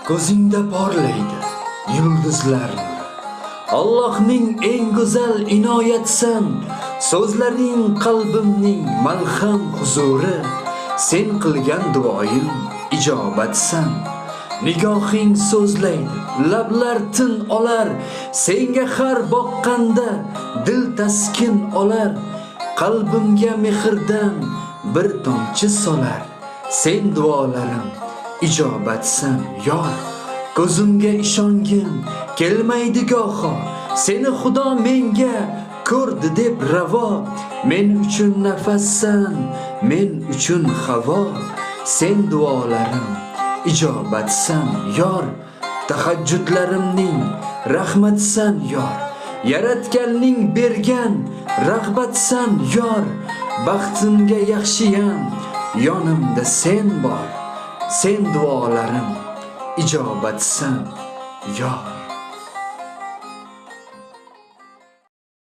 Ko'zingda porlaydi yulduzlar nuri. Allohning eng go'zal inoyatsan, so'zlaring qalbimning malham huzuri. Sen qilgan duoyim ijobatsan. Nigohing so'zlaydi, lablar tin olar, senga har boqqanda dil taskin olar. Qalbimga mehrdan bir tomchi solar, sen duolarim ijobatsan yor. Ko'zimga ishongim kelmaydi goho, seni Xudo menga ko'rdi deb ravo. Men uchun nafassan, men uchun havo, sen duolarim ijobatsan yor. Tahajjudlarimning rahmatsan yor, yaratganning bergan rag'batsan yor. Baxtimga yaxshiyam yonimda sen bor, sen duolarim ijobatsan yor.